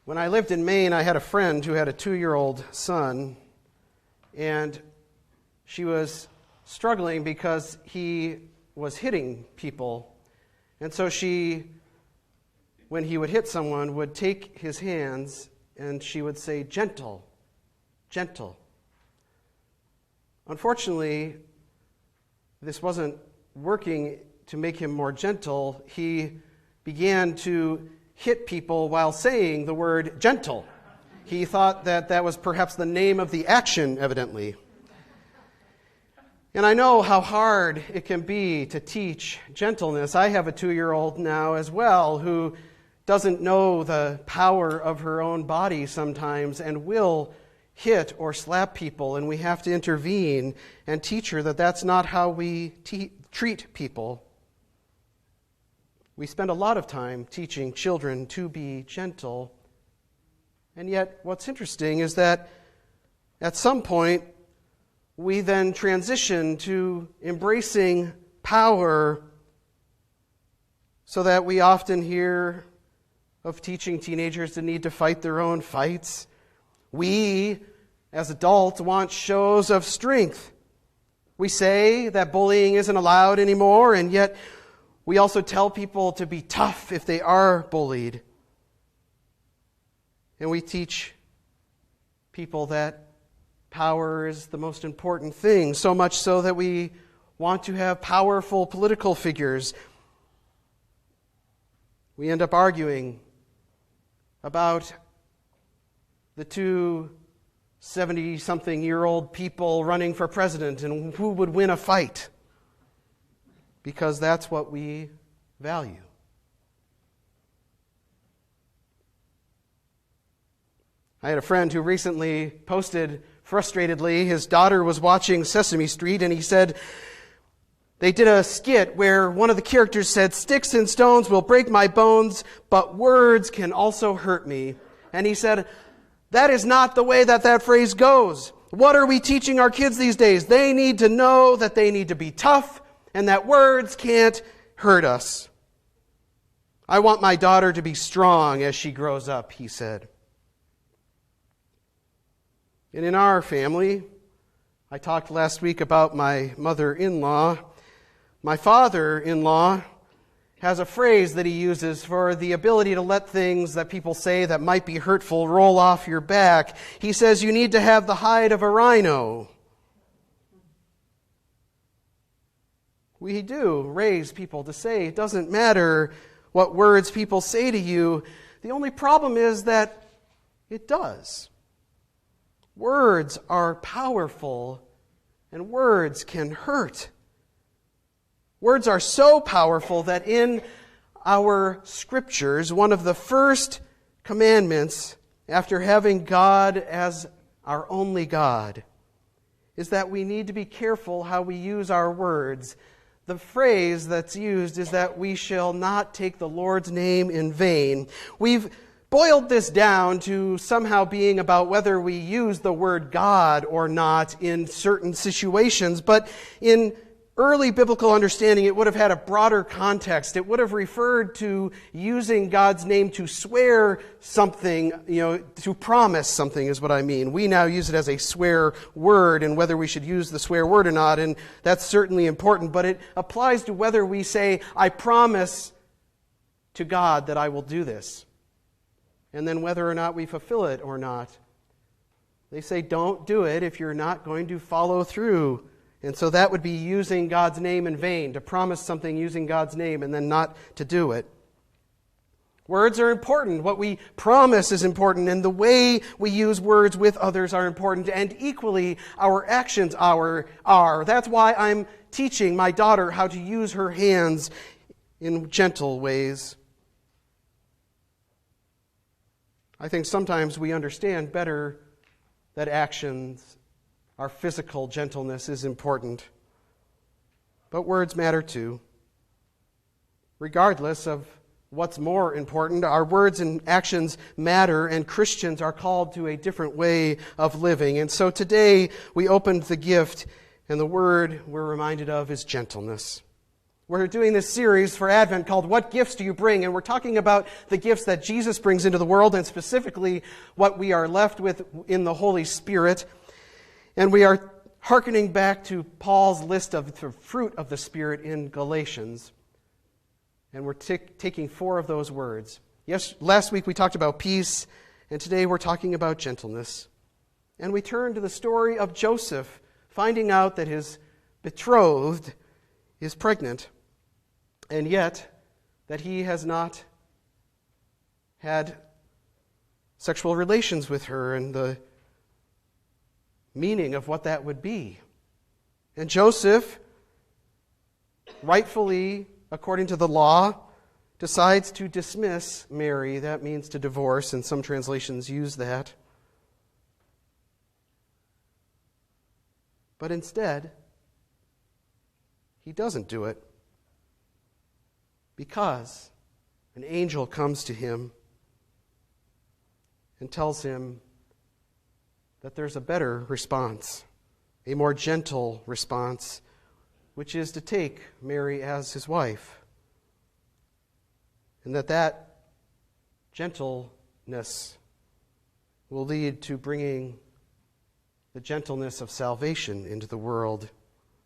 When I lived in Maine, I had a friend who had a 2-year-old son, and she was struggling because he was hitting people. And so she, when he would hit someone, would take his hands and she would say, "Gentle, gentle." Unfortunately, this wasn't working to make him more gentle. He began to hit people while saying the word gentle. He thought that that was perhaps the name of the action, evidently. And I know how hard it can be to teach gentleness. I have a 2-year-old now as well who doesn't know the power of her own body sometimes and will hit or slap people, and we have to intervene and teach her that that's not how we treat people. We spend a lot of time teaching children to be gentle, and yet what's interesting is that at some point we then transition to embracing power, so that we often hear of teaching teenagers the need to fight their own fights. We, as adults, want shows of strength. We say that bullying isn't allowed anymore, and yet we also tell people to be tough if they are bullied. And we teach people that power is the most important thing, so much so that we want to have powerful political figures. We end up arguing about the 2 70-something-year-old people running for president and who would win a fight, because that's what we value. I had a friend who recently posted frustratedly, his daughter was watching Sesame Street, and he said, they did a skit where one of the characters said, "Sticks and stones will break my bones, but words can also hurt me." And he said, that is not the way that phrase goes. What are we teaching our kids these days? They need to know that they need to be tough and that words can't hurt us. I want my daughter to be strong as she grows up, he said. And in our family, I talked last week about my mother-in-law. My father-in-law has a phrase that he uses for the ability to let things that people say that might be hurtful roll off your back. He says you need to have the hide of a rhino. We do raise people to say it doesn't matter what words people say to you. The only problem is that it does. Words are powerful, and words can hurt. Words are so powerful that in our scriptures, one of the first commandments after having God as our only God is that we need to be careful how we use our words. The phrase that's used is that we shall not take the Lord's name in vain. We've boiled this down to somehow being about whether we use the word God or not in certain situations, but in early biblical understanding, it would have had a broader context. It would have referred to using God's name to swear something, to promise something is what I mean. We now use it as a swear word, and whether we should use the swear word or not, and that's certainly important, but it applies to whether we say, I promise to God that I will do this, and then whether or not we fulfill it or not. They say, don't do it if you're not going to follow through. And so that would be using God's name in vain, to promise something using God's name and then not to do it. Words are important. What we promise is important, and the way we use words with others are important, and equally our actions are. That's why I'm teaching my daughter how to use her hands in gentle ways. I think sometimes we understand better that actions, our physical gentleness is important. But words matter too. Regardless of what's more important, our words and actions matter, and Christians are called to a different way of living. And so today we opened the gift, and the word we're reminded of is gentleness. We're doing this series for Advent called What Gifts Do You Bring? And we're talking about the gifts that Jesus brings into the world, and specifically what we are left with in the Holy Spirit. And we are hearkening back to Paul's list of the fruit of the Spirit in Galatians. And we're taking 4 of those words. Yes, last week we talked about peace, and today we're talking about gentleness. And we turn to the story of Joseph, finding out that his betrothed is pregnant, and yet that he has not had sexual relations with her, and the meaning of what that would be. And Joseph, rightfully, according to the law, decides to dismiss Mary. That means to divorce, and some translations use that. But instead, he doesn't do it, because an angel comes to him and tells him that there's a better response, a more gentle response, which is to take Mary as his wife. And that gentleness will lead to bringing the gentleness of salvation into the world.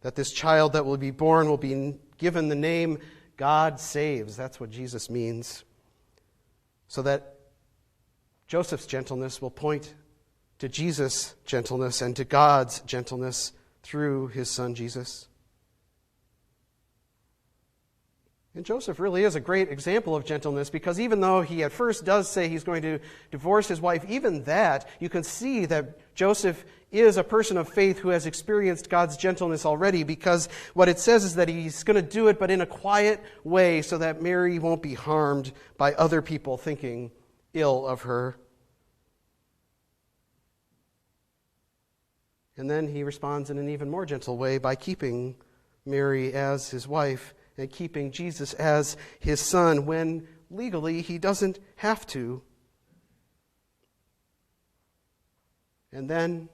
That this child that will be born will be given the name God saves. That's what Jesus means. So that Joseph's gentleness will point to Jesus' gentleness and to God's gentleness through his son Jesus. And Joseph really is a great example of gentleness, because even though he at first does say he's going to divorce his wife, even that, you can see that Joseph is a person of faith who has experienced God's gentleness already, because what it says is that he's going to do it, but in a quiet way, so that Mary won't be harmed by other people thinking ill of her. And then he responds in an even more gentle way by keeping Mary as his wife and keeping Jesus as his son when legally he doesn't have to. And then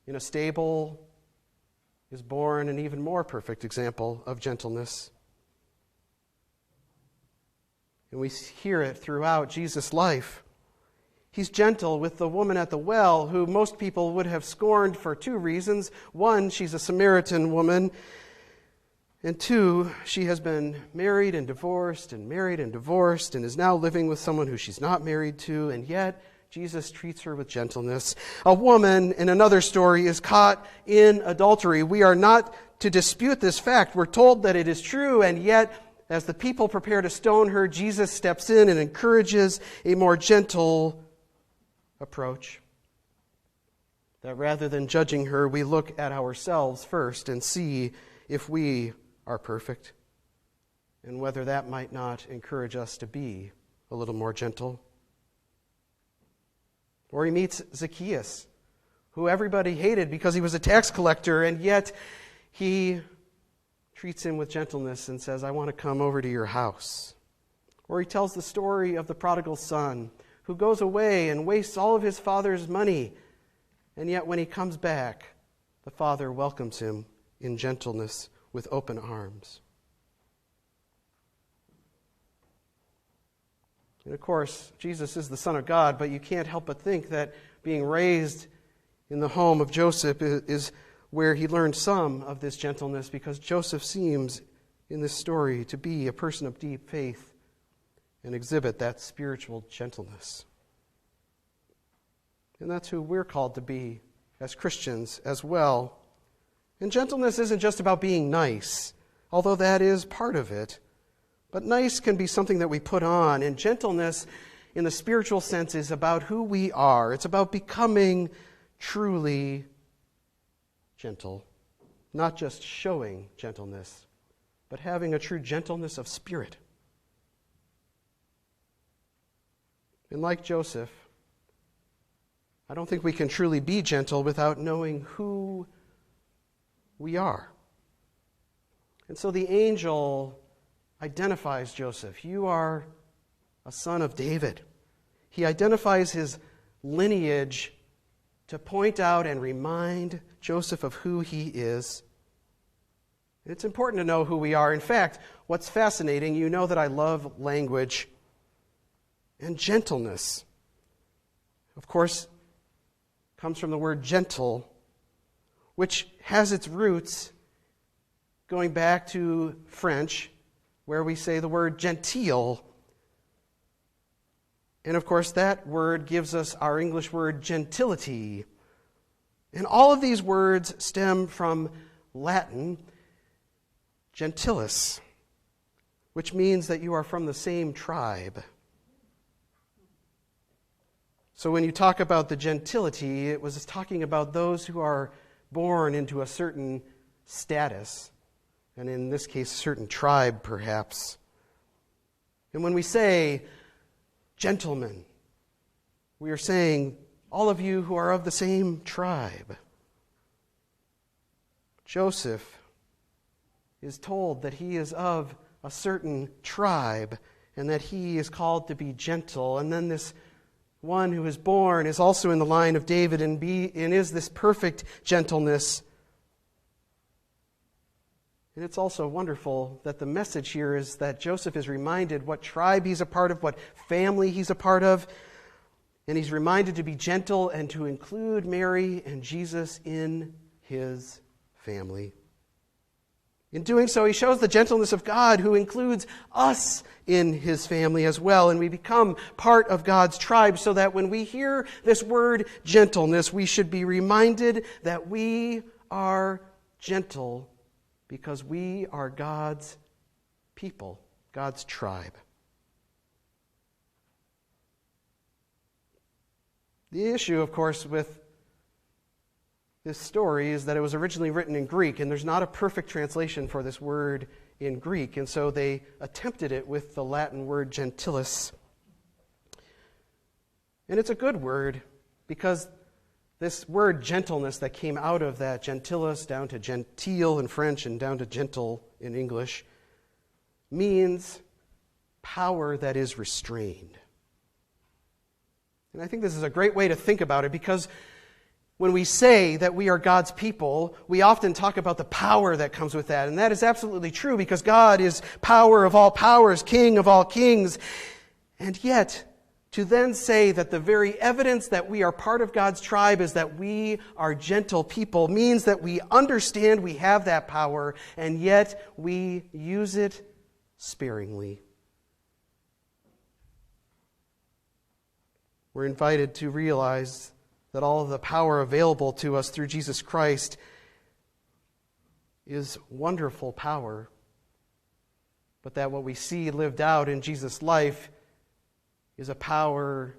in a stable is born an even more perfect example of gentleness. And we hear it throughout Jesus' life. He's gentle with the woman at the well, who most people would have scorned for 2 reasons. 1, she's a Samaritan woman. And 2, she has been married and divorced and is now living with someone who she's not married to, and yet Jesus treats her with gentleness. A woman, in another story, is caught in adultery. We are not to dispute this fact. We're told that it is true, and yet, as the people prepare to stone her, Jesus steps in and encourages a more gentle approach. That rather than judging her, we look at ourselves first and see if we are perfect, and whether that might not encourage us to be a little more gentle. Or he meets Zacchaeus, who everybody hated because he was a tax collector, and yet he treats him with gentleness and says, I want to come over to your house. Or he tells the story of the prodigal son, who goes away and wastes all of his father's money, and yet when he comes back, the father welcomes him in gentleness with open arms. And of course, Jesus is the Son of God, but you can't help but think that being raised in the home of Joseph is where he learned some of this gentleness, because Joseph seems in this story to be a person of deep faith and exhibit that spiritual gentleness. And that's who we're called to be as Christians as well. And gentleness isn't just about being nice, although that is part of it. But nice can be something that we put on, and gentleness in the spiritual sense is about who we are. It's about becoming truly gentle, not just showing gentleness, but having a true gentleness of spirit. And like Joseph, I don't think we can truly be gentle without knowing who we are. And so the angel identifies Joseph. You are a son of David. He identifies his lineage to point out and remind Joseph of who he is. It's important to know who we are. In fact, what's fascinating, you know that I love language and gentleness. Of course, comes from the word gentle, which has its roots going back to French, where we say the word genteel. And of course, that word gives us our English word gentility. And all of these words stem from Latin, gentilis, which means that you are from the same tribe. So when you talk about the gentility, it was talking about those who are born into a certain status, and in this case, a certain tribe, perhaps. And when we say gentlemen, we are saying all of you who are of the same tribe. Joseph is told that he is of a certain tribe and that he is called to be gentle. And then this one who is born is also in the line of David and is this perfect gentleness. And it's also wonderful that the message here is that Joseph is reminded what tribe he's a part of, what family he's a part of, and he's reminded to be gentle and to include Mary and Jesus in his family. In doing so, he shows the gentleness of God who includes us in his family as well, and we become part of God's tribe so that when we hear this word gentleness, we should be reminded that we are gentle because we are God's people, God's tribe. The issue, of course, with this story is that it was originally written in Greek, and there's not a perfect translation for this word in Greek, and so they attempted it with the Latin word gentilis. And it's a good word because this word gentleness that came out of that gentilis down to gentile in French and down to gentle in English means power that is restrained. And I think this is a great way to think about it because when we say that we are God's people, we often talk about the power that comes with that. And that is absolutely true because God is power of all powers, King of all kings. And yet, to then say that the very evidence that we are part of God's tribe is that we are gentle people means that we understand we have that power, and yet we use it sparingly. We're invited to realize that all of the power available to us through Jesus Christ is wonderful power, but that what we see lived out in Jesus' life is a power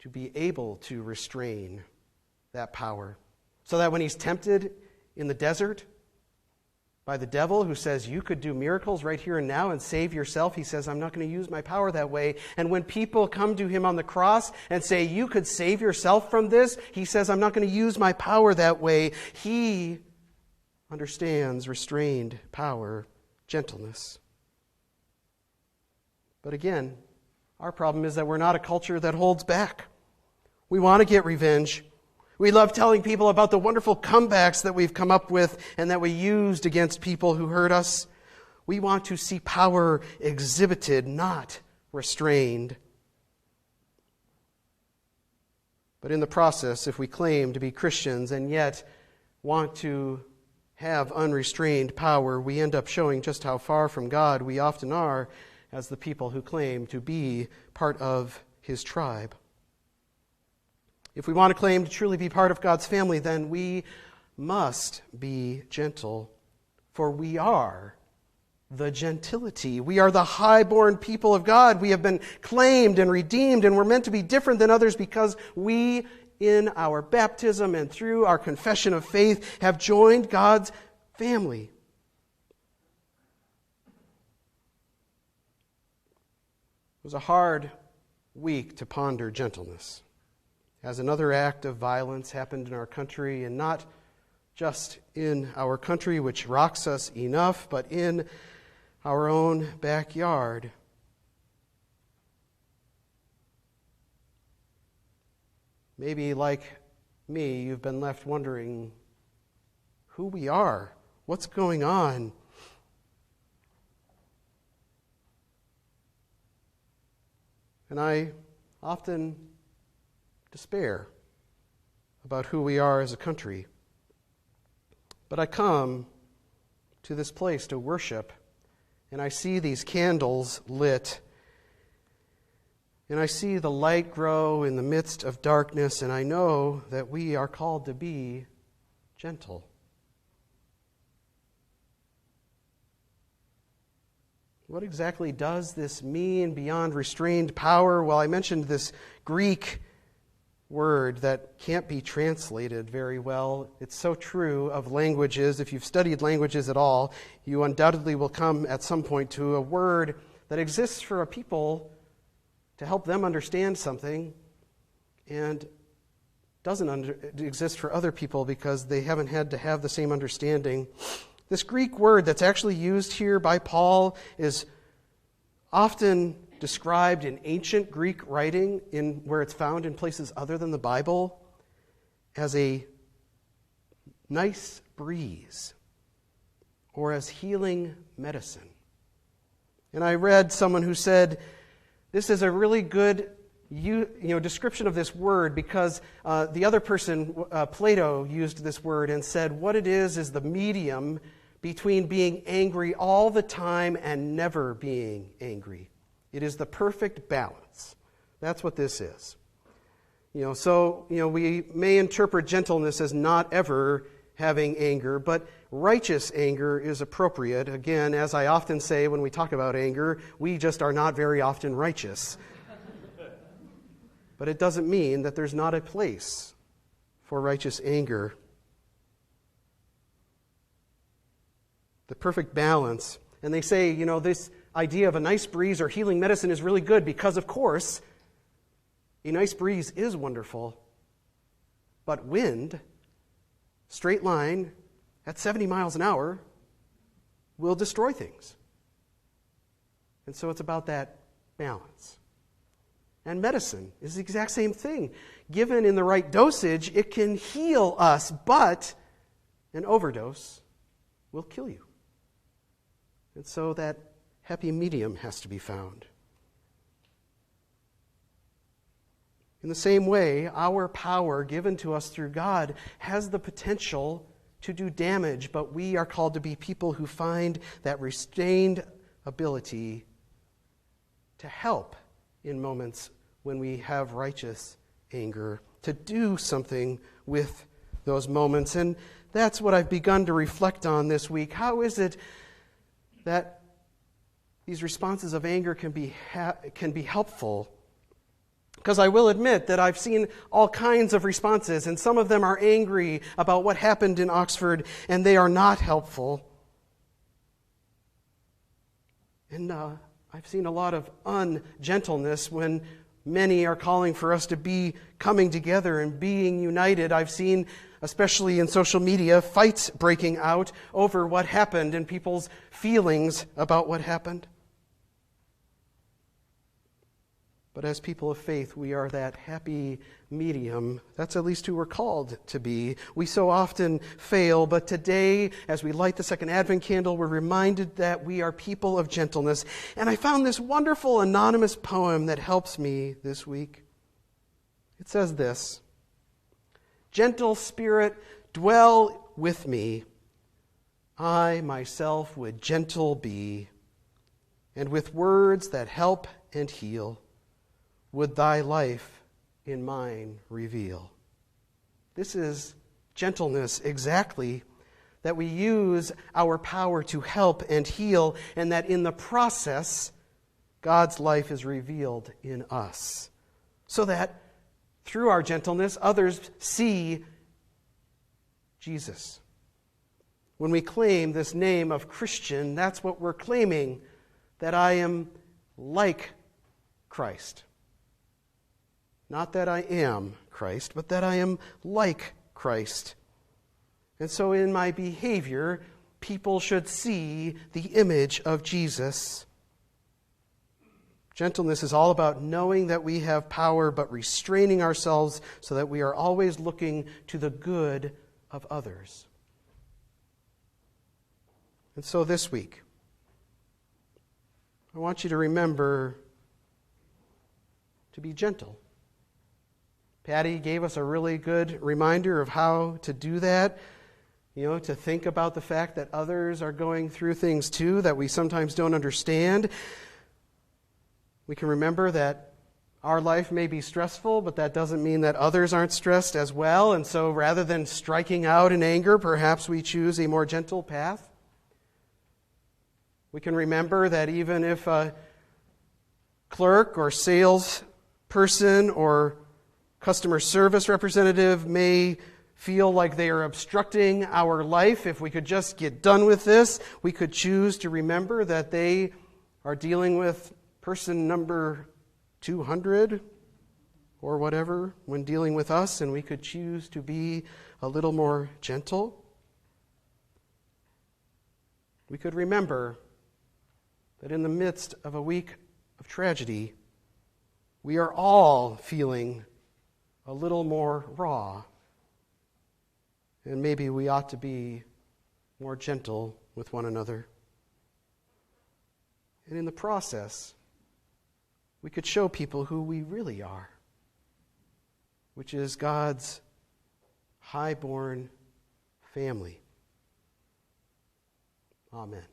to be able to restrain that power. So that when he's tempted in the desert by the devil who says, you could do miracles right here and now and save yourself, he says, I'm not going to use my power that way. And when people come to him on the cross and say, you could save yourself from this, he says, I'm not going to use my power that way. He understands restrained power, gentleness. But again, our problem is that we're not a culture that holds back. We want to get revenge. We love telling people about the wonderful comebacks that we've come up with and that we used against people who hurt us. We want to see power exhibited, not restrained. But in the process, if we claim to be Christians and yet want to have unrestrained power, we end up showing just how far from God we often are as the people who claim to be part of his tribe. If we want to claim to truly be part of God's family, then we must be gentle, for we are the gentility. We are the high-born people of God. We have been claimed and redeemed, and we're meant to be different than others because we, in our baptism and through our confession of faith, have joined God's family. It was a hard week to ponder gentleness, as another act of violence happened in our country, and not just in our country, which rocks us enough, but in our own backyard. Maybe like me, you've been left wondering who we are, what's going on. And I often despair about who we are as a country. But I come to this place to worship, and I see these candles lit, and I see the light grow in the midst of darkness, and I know that we are called to be gentle. What exactly does this mean beyond restrained power? Well, I mentioned this Greek word that can't be translated very well. It's so true of languages. If you've studied languages at all, you undoubtedly will come at some point to a word that exists for a people to help them understand something and doesn't exist for other people because they haven't had to have the same understanding. This Greek word that's actually used here by Paul is often described in ancient Greek writing, where it's found in places other than the Bible, as a nice breeze or as healing medicine. And I read someone who said, this is a really good description of this word because the other person, Plato, used this word and said what it is the medium between being angry all the time and never being angry. It is the perfect balance. That's what this is. We may interpret gentleness as not ever having anger, but righteous anger is appropriate. Again, as I often say when we talk about anger, we just are not very often righteous. But it doesn't mean that there's not a place for righteous anger. The perfect balance. And they say, this idea of a nice breeze or healing medicine is really good because, of course, a nice breeze is wonderful. But wind, straight line, at 70 miles an hour, will destroy things. And so it's about that balance. And medicine is the exact same thing. Given in the right dosage, it can heal us, but an overdose will kill you. And so that happy medium has to be found. In the same way, our power given to us through God has the potential to do damage, but we are called to be people who find that restrained ability to help in moments when we have righteous anger, to do something with those moments. And that's what I've begun to reflect on this week. How is it that these responses of anger can be helpful? Because I will admit that I've seen all kinds of responses, and some of them are angry about what happened in Oxford, and they are not helpful. And I've seen a lot of ungentleness when many are calling for us to be coming together and being united. I've seen, especially in social media, fights breaking out over what happened and people's feelings about what happened. But as people of faith, we are that happy medium. That's at least who we're called to be. We so often fail, but today, as we light the second Advent candle, we're reminded that we are people of gentleness. And I found this wonderful anonymous poem that helps me this week. It says this: "Gentle Spirit, dwell with me. I myself would gentle be, and with words that help and heal, would thy life in mine reveal." This is gentleness exactly, that we use our power to help and heal, and that in the process, God's life is revealed in us, so that through our gentleness, others see Jesus. When we claim this name of Christian, that's what we're claiming, that I am like Christ. Not that I am Christ, but that I am like Christ. And so in my behavior, people should see the image of Jesus. Gentleness is all about knowing that we have power, but restraining ourselves so that we are always looking to the good of others. And so this week, I want you to remember to be gentle. Patty gave us a really good reminder of how to do that. To think about the fact that others are going through things too that we sometimes don't understand. We can remember that our life may be stressful, but that doesn't mean that others aren't stressed as well. And so rather than striking out in anger, perhaps we choose a more gentle path. We can remember that even if a clerk or salesperson or customer service representative may feel like they are obstructing our life, if we could just get done with this, we could choose to remember that they are dealing with person number 200 or whatever when dealing with us, and we could choose to be a little more gentle. We could remember that in the midst of a week of tragedy, we are all feeling a little more raw. And maybe we ought to be more gentle with one another. And in the process, we could show people who we really are, which is God's high-born family. Amen.